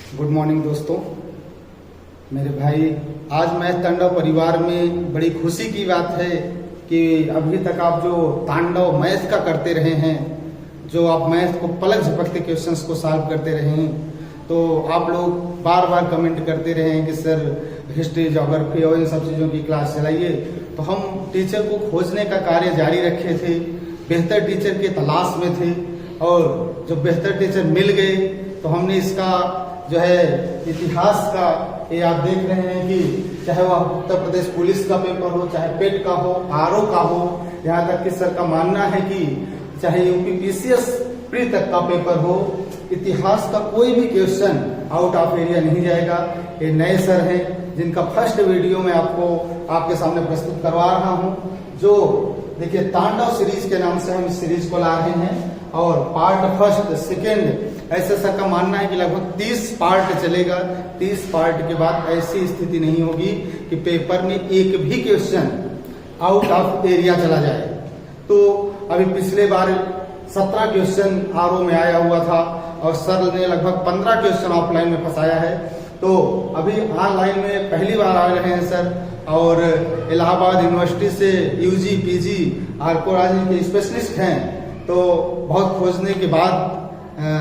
Good morning दोस्तों, मेरे भाई। आज मैथ तांडव परिवार में बड़ी खुशी की बात है कि अभी तक आप जो तांडव मैथ का करते रहे हैं, जो आप मैथ को पलक झपकते क्वेश्चंस को सॉल्व करते रहे हैं, तो आप लोग बार बार कमेंट करते रहे हैं कि सर हिस्ट्री, ज्योग्राफी और इन सब चीज़ों की क्लास चलाइए। तो हम टीचर को खोजने का कार्य जारी रखे थे, बेहतर टीचर की तलाश में थे, और जो बेहतर टीचर मिल गए तो हमने इसका जो है इतिहास का, ये आप देख रहे हैं कि चाहे वह उत्तर प्रदेश पुलिस का पेपर हो, चाहे पेट का हो, आरओ का हो, यहाँ तक कि सर का मानना है कि चाहे यूपी पीसीएस प्री तक का पेपर हो, इतिहास का कोई भी क्वेश्चन आउट ऑफ एरिया नहीं जाएगा। ये नए सर हैं जिनका फर्स्ट वीडियो मैं आपके सामने प्रस्तुत करवा रहा हूँ। जो देखिए, तांडव सीरीज के नाम से हम इस सीरीज को ला रहे हैं, और पार्ट फर्स्ट, सेकेंड, ऐसे सर का मानना है कि लगभग 30 पार्ट चलेगा। 30 पार्ट के बाद ऐसी स्थिति नहीं होगी कि पेपर में एक भी क्वेश्चन आउट ऑफ एरिया चला जाए। तो अभी पिछले बार 17 क्वेश्चन आरओ में आया हुआ था, और सर ने लगभग 15 क्वेश्चन ऑफलाइन में फंसाया है। तो अभी ऑनलाइन में पहली बार आ रहे हैं सर, और इलाहाबाद यूनिवर्सिटी से यूजी, पीजी, आर्कोलॉजी के स्पेशलिस्ट हैं। तो बहुत खोजने के बाद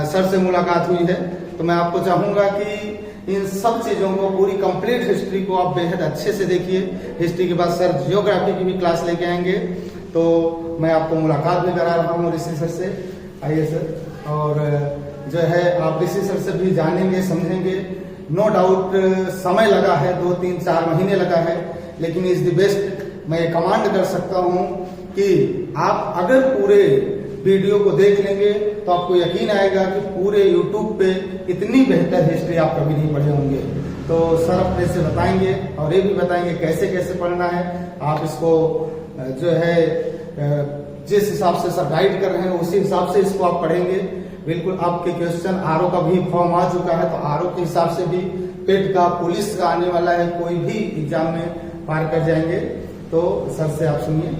सर से मुलाकात हुई है। तो मैं आपको चाहूंगा कि इन सब चीज़ों को, पूरी कंप्लीट हिस्ट्री को आप बेहद अच्छे से देखिए। हिस्ट्री के बाद सर जियोग्राफी की भी क्लास लेके आएंगे, तो मैं आपको मुलाकात भी करा रहा हूँ ऋषि सर से। आइए सर, और जो है आप ऋषि सर से भी जानेंगे, समझेंगे। नो डाउट समय लगा है, 2, 3, 4 महीने लगा है, लेकिन इज द बेस्ट मैं कमांड कर सकता हूँ कि आप अगर पूरे वीडियो को देख लेंगे तो आपको यकीन आएगा कि पूरे YouTube पे इतनी बेहतर हिस्ट्री आप कभी नहीं पढ़े होंगे। तो सर अपने से बताएंगे, और ये भी बताएंगे कैसे कैसे पढ़ना है। आप इसको जो है जिस हिसाब से सर गाइड कर रहे हैं उसी हिसाब से इसको आप पढ़ेंगे। बिल्कुल आपके क्वेश्चन आरओ का भी फॉर्म आ चुका है, तो आरओ के हिसाब से भी पेट का, पुलिस का आने वाला है, कोई भी एग्जाम में पार कर जाएंगे। तो सर से आप सुनिए,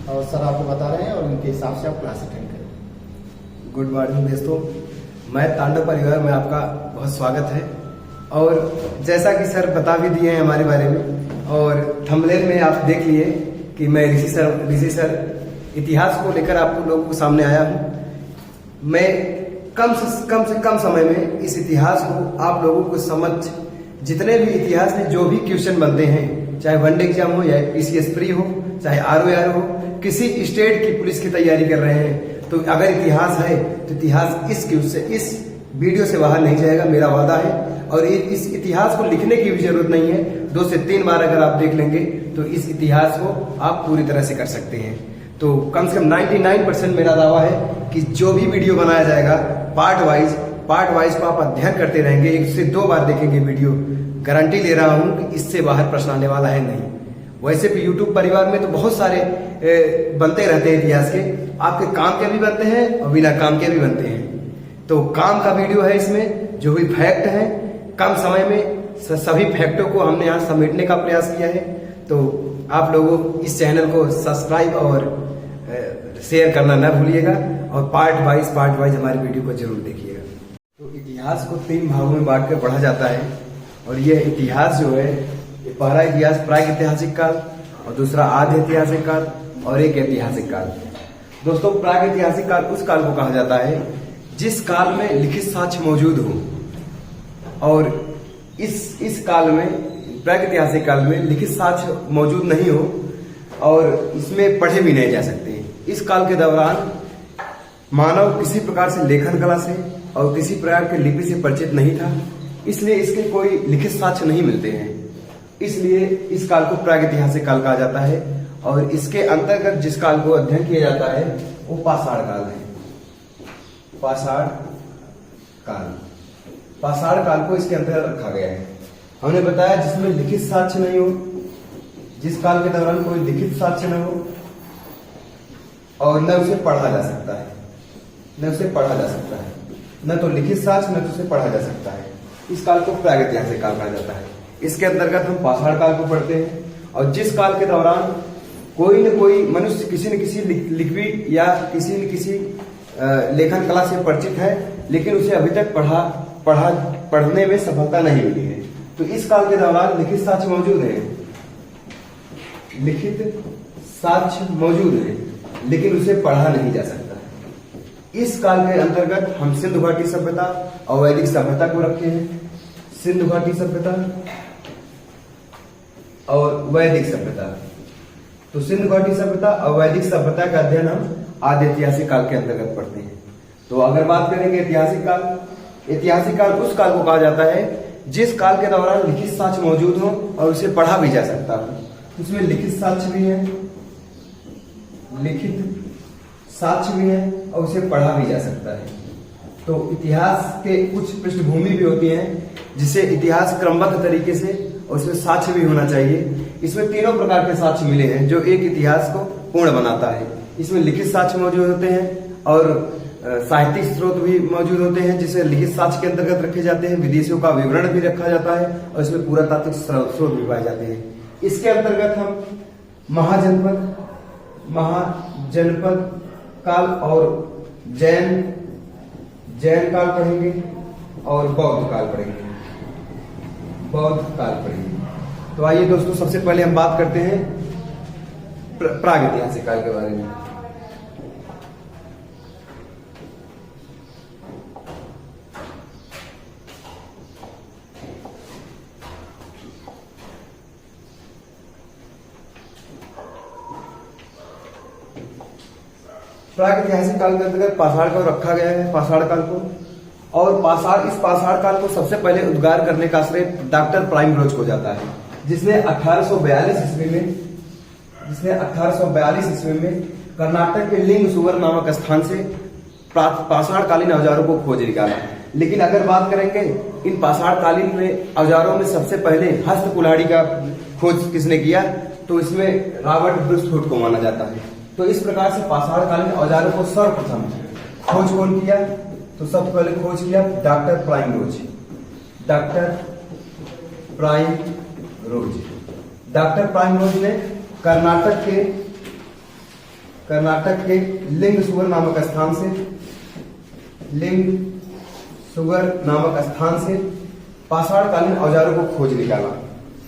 और सर आपको बता रहे हैं, और उनके हिसाब से आप क्लास अटेंड करें। गुड मॉर्निंग दोस्तों, मैं तांडव परिवार में आपका बहुत स्वागत है। और जैसा कि सर बता भी दिए हैं हमारे बारे में, और थंबनेल में आप देख लिए कि मैं ऋषि सर इतिहास को लेकर आप लोगों के सामने आया हूँ। मैं कम से कम समय में इस इतिहास को आप लोगों को समझ, जितने भी इतिहास में जो भी क्वेश्चन बनते हैं, चाहे वनडे एग्जाम हो या पीसीएस प्री हो, चाहे आरओ हो, किसी स्टेट की पुलिस की तैयारी कर रहे हैं, तो अगर इतिहास है तो इतिहास इस वीडियो से बाहर नहीं जाएगा, मेरा वादा है। और इस इतिहास को लिखने की भी जरूरत नहीं है, 2 से 3 बार अगर आप देख लेंगे तो इस इतिहास को आप पूरी तरह से कर सकते हैं। तो कम से कम 99% मेरा दावा है कि जो भी वीडियो बनाया जाएगा पार्ट वाइज को आप अध्ययन करते रहेंगे, 1 से 2 बार देखेंगे वीडियो, गारंटी ले रहा हूं कि इससे बाहर प्रश्न आने वाला है नहीं। वैसे भी यूट्यूब परिवार में तो बहुत सारे बनते रहते हैं इतिहास के, आपके काम के भी बनते हैं और बिना काम के भी बनते हैं। तो काम का वीडियो है इसमें, जो भी फैक्ट है, कम समय में सभी फैक्टों को हमने यहाँ समेटने का प्रयास किया है। तो आप लोगों इस चैनल को सब्सक्राइब और शेयर करना न भूलिएगा, और पार्ट वाइज हमारी वीडियो को जरूर देखिएगा। तो इतिहास को 3 भागों में बांट कर पढ़ा जाता है, और यह इतिहास जो है, पहला इतिहास प्रागैतिहासिक काल, और दूसरा आधि ऐतिहासिक काल, और एक ऐतिहासिक काल। दोस्तों, प्रागैतिहासिक काल उस काल को कहा जाता है जिस काल में लिखित साक्ष्य मौजूद हो, और इस काल में, प्रागैतिहासिक काल में लिखित साक्ष्य मौजूद नहीं हो, और इसमें पढ़े भी नहीं जा सकते। इस काल के दौरान मानव किसी प्रकार से लेखन कला से और किसी प्रकार के लिपि से परिचित नहीं था, इसलिए इसके कोई लिखित साक्ष्य नहीं मिलते हैं। इसलिए इस काल को प्रागैतिहासिक काल कहा जाता है, और इसके अंतर्गत जिस काल को अध्ययन किया जाता है वो पाषाण काल है। पाषाण काल को इसके अंतर्गत रखा गया है। हमने बताया जिसमें लिखित साक्ष्य नहीं हो, जिस काल के दौरान कोई लिखित साक्ष्य न हो, और न उसे पढ़ा जा सकता है, न तो लिखित साक्ष्य, न तो उसे पढ़ा जा सकता है। इस काल को प्रागैतिहासिक काल कहा जाता है। इसके अंतर्गत हम पाषाण काल को पढ़ते हैं, और जिस काल के दौरान कोई न कोई मनुष्य किसी न किसी लिखी या किसी न किसी लेखन कला से परिचित है, लेकिन उसे अभी तक पढ़ा पढ़ने में सफलता नहीं मिली है। तो इस काल के दौरान लिखित साक्ष्य मौजूद है, लिखित साक्ष्य मौजूद है, लेकिन उसे पढ़ा नहीं जा सकता। इस काल के अंतर्गत हम सिंधु घाटी सभ्यता और वैदिक सभ्यता को रखे हैं। सिंधु घाटी सभ्यता और वैदिक सभ्यता। तो सिंधु घाटी सभ्यता और वैदिक सभ्यता का अध्ययन हम आदि ऐतिहासिक काल के अंतर्गत पढ़ते हैं। तो अगर बात करेंगे ऐतिहासिक काल, ऐतिहासिक काल उस काल को कहा जाता है जिस काल के दौरान लिखित साक्ष्य मौजूद हो और उसे पढ़ा भी जा सकता हो। उसमें लिखित साक्ष्य भी है, लिखित साक्ष्य भी है और उसे पढ़ा भी जा सकता है। तो इतिहास के कुछ पृष्ठभूमि भी होती है जिसे इतिहास क्रमबद्ध तरीके से और उसमें साक्ष्य भी होना चाहिए। इसमें तीनों प्रकार के साक्ष्य मिले हैं जो एक इतिहास को पूर्ण बनाता है। इसमें लिखित साक्ष्य मौजूद होते हैं और साहित्यिक स्रोत भी मौजूद होते हैं जिसे लिखित साक्ष्य के अंतर्गत रखे जाते हैं। विदेशियों का विवरण भी रखा जाता है और इसमें पुरातात्विक स्रोत भी पाए जाते हैं। इसके अंतर्गत हम महाजनपद काल और जैन काल पढ़ेंगे और बौद्ध काल पढ़ेंगे, बौद्ध काल पढ़ेंगे। तो आइए दोस्तों, सबसे पहले हम बात करते हैं प्रागैतिहासिक काल के बारे में। प्रागैतिहासिक काल के अंतर्गत पाषाण काल रखा गया है, पाषाण काल को। और इस पाषाण काल को सबसे पहले उद्गार करने का श्रेय डॉक्टर प्राइमरोज को जाता है, जिसने 1842 ईस्वी में कर्नाटक के लिंग सुवर नामक स्थान से पाषाण कालीन औजारों को खोज निकाला। लेकिन अगर बात करेंगे इन पाषाण कालीन में औजारों में सबसे पहले हस्त कुल्हाड़ी का खोज किसने किया, तो इसमें रॉबर्ट ब्रूसफुट को माना जाता है। तो इस प्रकार से पाषाण कालीन औजारों को सर्वप्रथम खोज कौन किया, तो सबसे पहले खोज किया डॉक्टर प्राइमरोज। डॉक्टर प्राइमरोज ने कर्नाटक के लिंग सुवर नामक स्थान से पाषाण कालीन औजारों को खोज निकाला।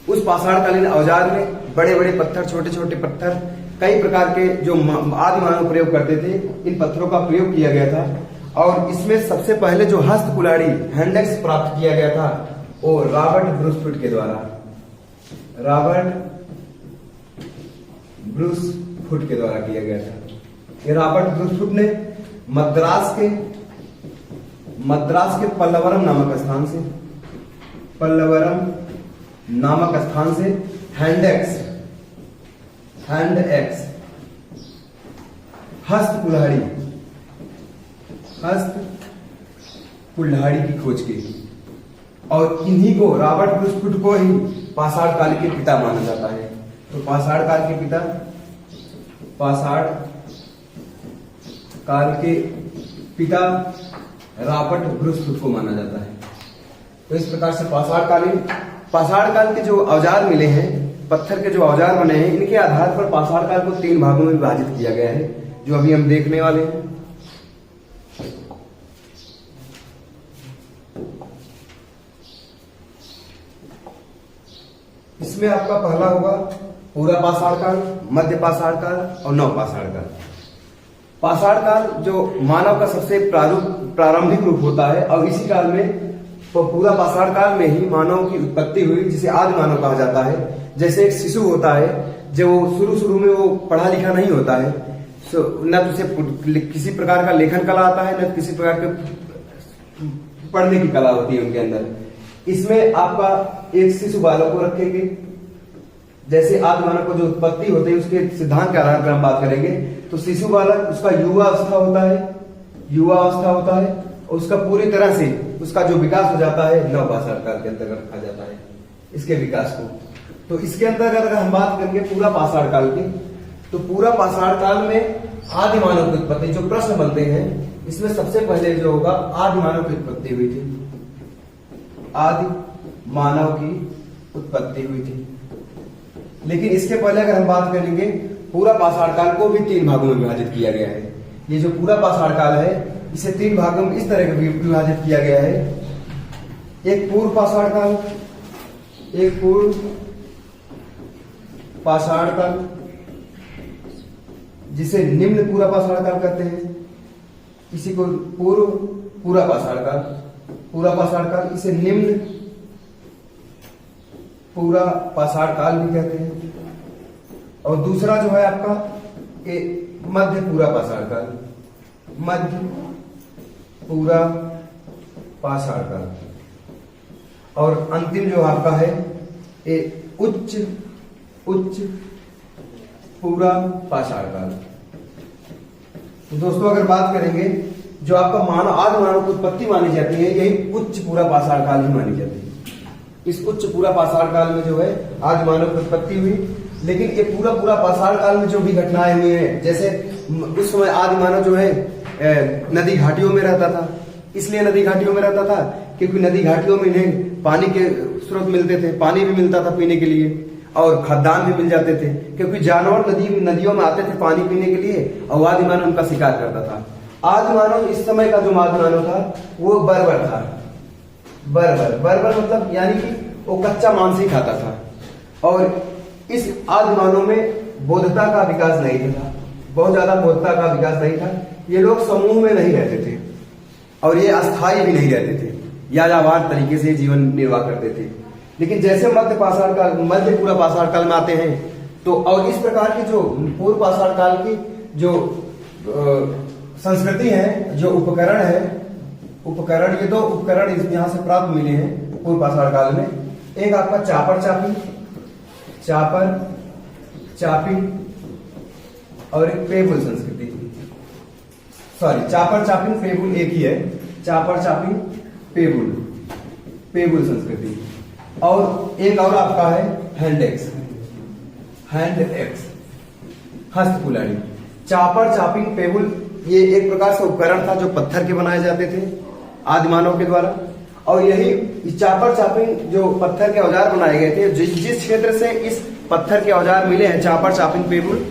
उस पाषाण कालीन औजार में बड़े बड़े पत्थर, छोटे छोटे पत्थर, कई प्रकार के जो आदि मानव प्रयोग करते थे, इन पत्थरों का प्रयोग किया गया था। और इसमें सबसे पहले जो हस्त कुल्हाड़ी हैंडेक्स प्राप्त किया गया था वो रॉबर्ट ब्रूसफुट के द्वारा किया गया था। ये रॉबर्ट ब्रूसफुट ने मद्रास के पल्लवरम नामक स्थान से हैंडेक्स हस्त कुल्हाड़ी की खोज की। और इन्हीं को, रॉबर्ट ब्रूसफुट को ही पाषाण काल के पिता माना जाता है। तो पाषाण काल के पिता रॉबर्ट ब्रूसफुट को माना जाता है। तो इस प्रकार से पाषाण काल के जो औजार मिले हैं, पत्थर के जो औजार बने हैं, इनके आधार पर पाषाण काल को 3 भागों में विभाजित किया गया है, जो अभी हम देखने वाले हैं। इसमें आपका पहला होगा पूरा पाषाण काल, मध्य पाषाण काल और नव पाषाण काल। पाषाण काल जो मानव का सबसे प्रारंभिक रूप होता है और इसी काल में, तो पूरा पाषाण काल में ही मानव की उत्पत्ति हुई, जिसे आदि मानव कहा जाता है। जैसे एक शिशु होता है, जो शुरू में वो पढ़ा लिखा नहीं होता है, न तो उसे किसी प्रकार का लेखन कला आता है, न किसी प्रकार के पढ़ने की कला होती है उनके अंदर। इसमें आपका एक शिशु बालक को रखेंगे। जैसे आदि मानव को जो उत्पत्ति होती है उसके सिद्धांत के आधार पर हम बात करेंगे, तो शिशु बालक, उसका युवा अवस्था होता है और उसका पूरी तरह से उसका जो विकास हो जाता है नव पाषाण काल के अंतर्गत रखा जाता है इसके विकास को। तो इसके अंतर्गत अगर हम बात करेंगे पूरा पाषाण काल की, तो पूरा पाषाण काल में आदि मानव की उत्पत्ति, जो प्रश्न बनते हैं इसमें सबसे पहले जो होगा आदि मानव की उत्पत्ति हुई थी। आदि मानव की उत्पत्ति हुई थी। लेकिन इसके पहले अगर हम बात करेंगे, पूरा पाषाण काल को भी 3 भागों में विभाजित किया गया है। ये जो पूरा पाषाण काल है इसे 3 भागों में इस तरह विभाजित किया गया है एक पूर्व पाषाण काल, एक पूर्व पाषाण काल जिसे निम्न पूरा पाषाण काल कहते हैं, इसी को पूर्व पूरा पाषाण काल, पूरा पाषाण काल, इसे निम्न पूरा पाषाण काल भी कहते हैं। और दूसरा जो है आपका मध्य पूरा पाषाण काल, मध्य पूरा पाषाण काल। और अंतिम जो आपका है उच्च पूरा पाषाण काल। तो दोस्तों अगर बात करेंगे जो आपका आदि मानव की उत्पत्ति मानी जाती है, यही उच्च पूरा पाषाण काल ही मानी जाती है। इस उच्च पूरा पाषाण काल में जो है आदि मानव की उत्पत्ति हुई। लेकिन ये पूरा पाषाण काल में जो भी घटनाएं हुई हैं, जैसे उस समय आदि मानव जो है नदी घाटियों में रहता था। इसलिए नदी घाटियों में रहता था क्योंकि नदी घाटियों में इन्हें पानी के स्रोत मिलते थे, पानी भी मिलता था पीने के लिए, और खाद्यान्न भी मिल जाते थे, क्योंकि जानवर नदियों में आते थे पानी पीने के लिए, और आदि मानव उनका शिकार करता था। आदि मानव इस समय का जो आदि मानव था वो बर्बर था। बर्बर मतलब यानी कि वो कच्चा मांस ही खाता था। और इस आदि मानव में बोधता का विकास नहीं था, बहुत ज्यादा बोधता का विकास नहीं था। ये लोग समूह में नहीं रहते थे और ये अस्थायी भी नहीं रहते थे, यायावार तरीके से जीवन निर्वाह करते थे। लेकिन जैसे मध्य पूरा पाषाण काल में आते हैं तो, और इस प्रकार की जो पूर्व पाषाण काल की जो संस्कृति है, जो उपकरण है, ये दो उपकरण यहाँ से प्राप्त मिले हैं पूर्व पाषाण काल में। एक आपका चापर चापी और एक पेबुल संस्कृति। सॉरी, चापर चापिंग पेबुल एक ही है, चापर चापिंग पेबुल संस्कृति। और एक और आपका है हैंड एक्स, हस्तकुलाड़ी। चापर चापिंग पेबुल ये एक प्रकार से उपकरण था जो पत्थर के बनाए जाते थे आदि मानव के द्वारा। और यही चापर चापिंग जो पत्थर के औजार बनाए गए थे, जिस क्षेत्र से इस पत्थर के औजार मिले हैं चापर चापिंग पेबुल,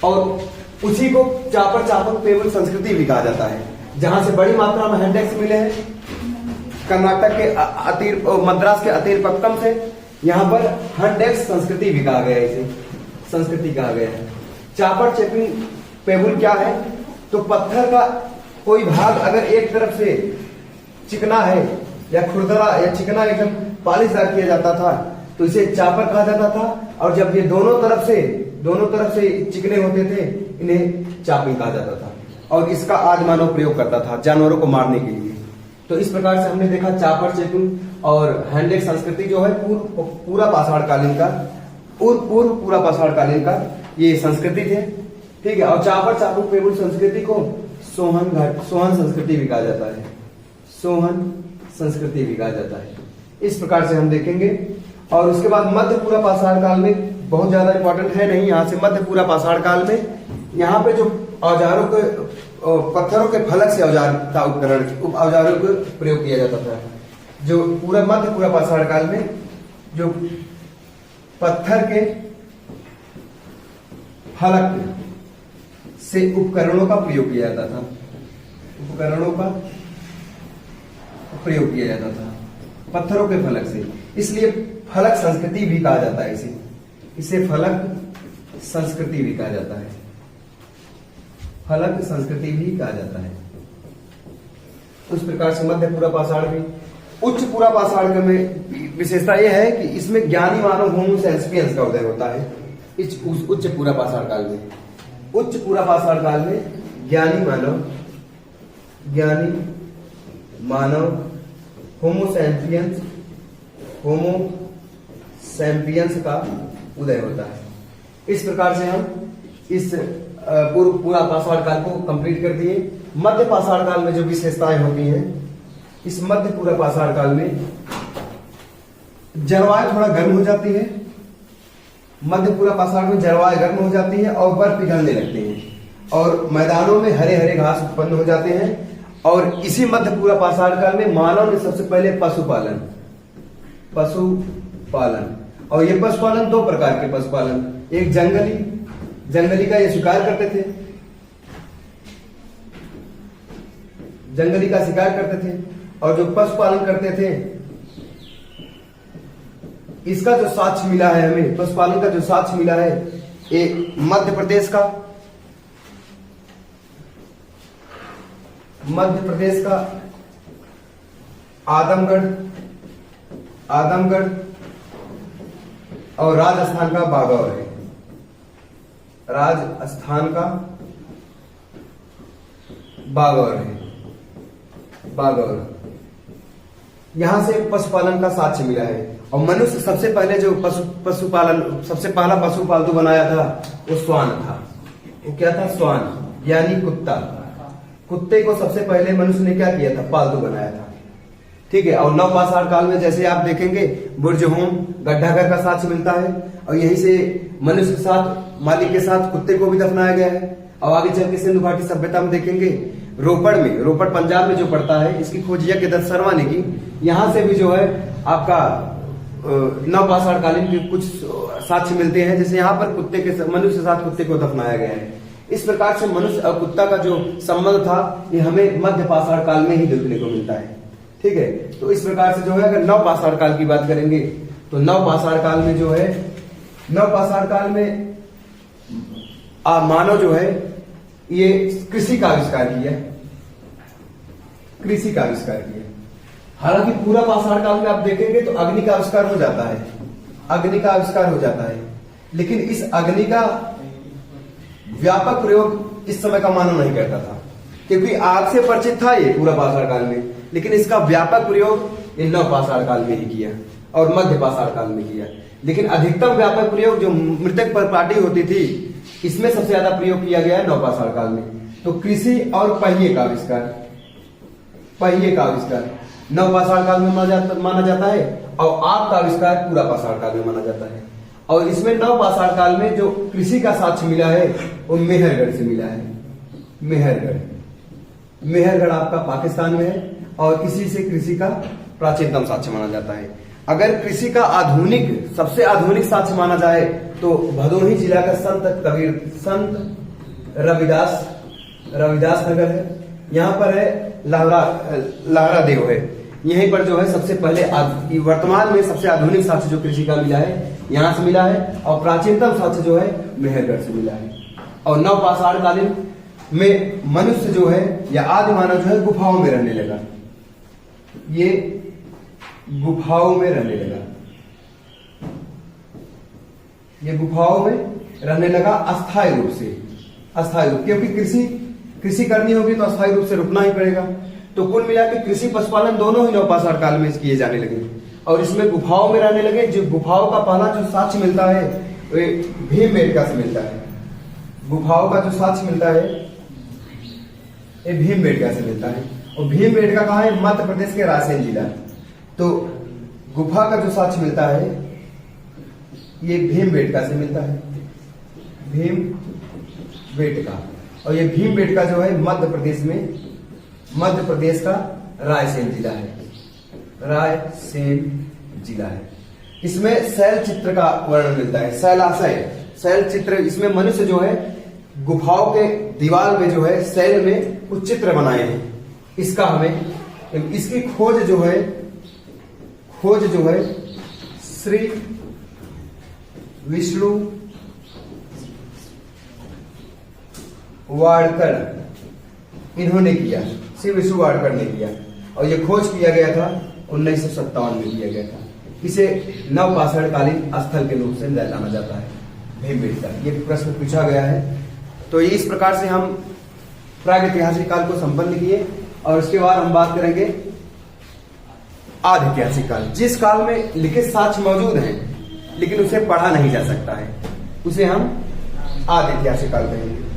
और उसी को चापर चापिंग पेबुल संस्कृति भी कहा जाता है। जहां से बड़ी मात्रा में हैंडेक्स मिले हैं कर्नाटक के मद्रास के अतीरपक्कम से, यहाँ पर हैंडेक्स संस्कृति भी कहा गया है, इसे संस्कृति कहा गया है। चापर चापिंग पेबुल क्या है, तो पत्थर का कोई भाग अगर एक तरफ से चिकना है या खुरदरा या चिकना एकदम पालिशदार किया जाता था तो इसे चापर कहा जाता था। और जब ये दोनों तरफ से चिकने होते थे इन्हें चापिंग कहा जाता था। और इसका आदि मानव प्रयोग करता था जानवरों को मारने के लिए। तो इस प्रकार से हमने देखा चापर चापिंग और हैंडेक्स संस्कृति जो है पूरा पाषाण कालीन का, पूर्व पूरा पाषाण कालीन का ये संस्कृति थे, ठीक है। और चापर चापिंग पेबुल संस्कृति को सोहन संस्कृति भी कहा जाता है, सोहन संस्कृति भी कहा जाता है। इस प्रकार से हम देखेंगे। और उसके बाद मध्य पूरा पाषाण काल में बहुत ज्यादा इंपॉर्टेंट है नहीं, यहाँ से मध्य पूरा पाषाण काल में यहाँ पे जो औजारों के पत्थरों के फलक से औजार का औजारों का प्रयोग किया जाता था। जो पूरा मध्य पूरा पाषाण काल में जो पत्थर के फलक से उपकरणों का प्रयोग किया जाता था, उपकरणों का प्रयोग किया जाता था पत्थरों के फलक से। इसलिए फलक संस्कृति भी कहा जाता है, इसे फलक संस्कृति भी कहा जाता है, फलक संस्कृति भी कहा जाता है। उस प्रकार से मध्य पूरा पाषाण भी। उच्च पूरा पाषाण में विशेषता यह है कि इसमें ज्ञानी मानव होमो सेपियंस का उदय होता है। इस उच्च पूरा पाषाण काल में, उच्च पूरा पाषाण काल में ज्ञानी मानव होमो सैपियंस का उदय होता है। इस प्रकार से हम इस पूरा पाषाण काल को कंप्लीट कर दिए। मध्य पाषाण काल में जो विशेषताएं होती हैं, इस मध्य पूरा पाषाण काल में जलवायु थोड़ा गर्म हो जाती है। मध्य पूरा पाषाण में जलवायु गर्म हो जाती है और बर्फ पिघलने लगती है और मैदानों में हरे हरे घास उत्पन्न हो जाते हैं। और इसी मध्य पूरा पाषाण काल में मानव ने सबसे पहले पशुपालन, और ये पशुपालन दो प्रकार के पशुपालन, एक जंगली का ये शिकार करते थे, जंगली का शिकार करते थे। और जो पशुपालन करते थे इसका जो साक्ष्य मिला है हमें, पशुपालन का जो साक्ष्य मिला है, ये मध्य प्रदेश का आदमगढ़ और राजस्थान का बागौर है। राजस्थान का बागौर यहां से पशुपालन का साक्ष्य मिला है। और मनुष्य सबसे पहले जो सबसे पहला पशु पालतू बनाया था वो श्वान था। वो क्या था? श्वान यानी कुत्ता। कुत्ते को सबसे पहले मनुष्य ने क्या किया था? पालतू बनाया था। ठीक है। और नवपाषाण काल में जैसे आप देखेंगे बुर्ज होम, गड्ढा घर का साक्ष्य मिलता है, और यहीं से मनुष्य के साथ, मालिक के साथ कुत्ते को भी दफनाया गया है। और आगे चल के सिंधु घाटी सभ्यता में देखेंगे, रोपड़ पंजाब में जो पड़ता है, इसकी खोज यज्ञदत्त शर्मा ने की। यहाँ से भी जो है आपका नवपाषाण कालीन के कुछ साक्ष्य मिलते हैं, जैसे यहाँ पर मनुष्य के साथ कुत्ते को दफनाया गया है। इस प्रकार से मनुष्य और कुत्ता का जो संबंध था ये हमें मध्य पाषाण काल में ही देखने को मिलता है। ठीक है। तो इस प्रकार से जो है, अगर नवपाषाण काल की बात करेंगे तो नवपाषाण काल में जो है, नवपाषाण काल में मानव जो है ये कृषि का आविष्कार किया। हालांकि पूरा पाषाण काल में आप देखेंगे तो अग्नि का आविष्कार हो जाता है, लेकिन इस अग्नि का व्यापक प्रयोग इस समय का मानव नहीं करता था, क्योंकि आग से परिचित था ये पूरा पाषाण काल में, लेकिन इसका व्यापक प्रयोग इन नवपाषाण काल में ही किया और मध्य पाषाण काल में किया। लेकिन अधिकतम व्यापक प्रयोग जो मृतक पर पार्टी होती थी, इसमें सबसे ज्यादा प्रयोग किया गया है नवपाषाण काल में। तो कृषि और पहिए का आविष्कार नवपाषाण काल में माना जाता है, और आग का आविष्कार पूरा पाषाण काल में माना जाता है। और इसमें नवपाषाण काल में जो कृषि का साक्ष्य मिला है वो मेहरगढ़ से मिला है। मेहरगढ़ आपका पाकिस्तान में है, और इसी से कृषि का प्राचीनतम साक्ष्य माना जाता है। अगर कृषि का सबसे आधुनिक साक्ष्य माना जाए तो भदोही जिला का संत रविदास नगर है। यहाँ पर है लाहरा देव है। यहीं पर जो है सबसे पहले वर्तमान में सबसे आधुनिक साक्ष्य जो कृषि का मिला है यहाँ से मिला है, और प्राचीनतम साक्ष्य जो है मेहरगढ़ से मिला है। और नवपाषाण कालीन में मनुष्य जो है या आदि मानव जो है गुफाओं में रहने लगा। ये गुफाओं में रहने लगा अस्थायी रूप से, क्योंकि कृषि करनी होगी तो अस्थायी रूप से रुकना ही पड़ेगा। तो कुल मिला के कृषि पशुपालन दोनों ही नवपाषाण काल में किए जाने लगे, और इसमें गुफाओं में रहने लगे। जो गुफाओं का पहला जो साक्ष्य मिलता है वे भीमबेटका से मिलता है। गुफाओं का जो साक्ष्य मिलता है ये भीमबेटका से मिलता है, और भीमबेटका कहाँ है? मध्य प्रदेश के रायसेन जिला। तो गुफा का जो साक्ष्य मिलता है ये भीमबेटका से मिलता है, भीमबेटका। और ये भीमबेटका जो है मध्य प्रदेश का रायसेन जिला है। इसमें शैल चित्र का वर्णन मिलता है, शैल चित्र। इसमें मनुष्य जो है गुफाओं के दीवार में जो है शैल में कुछ चित्र बनाए हैं। इसकी खोज जो है श्री विष्णु वाडकर इन्होंने किया, श्री विष्णु वाडकर ने किया। और ये खोज किया गया था 1957 में किया गया था। इसे नवपाषाण कालीन स्थल के रूप से जाना जाता है, भीमबेटका। ये प्रश्न पूछा गया है। तो इस प्रकार से हम प्रागैतिहासिक काल को संपन्न किए, और उसके बाद हम बात करेंगे आदिऐतिहासिक काल। जिस काल में लिखित साक्ष्य मौजूद हैं लेकिन उसे पढ़ा नहीं जा सकता है, उसे हम आदिऐतिहासिक काल कहेंगे।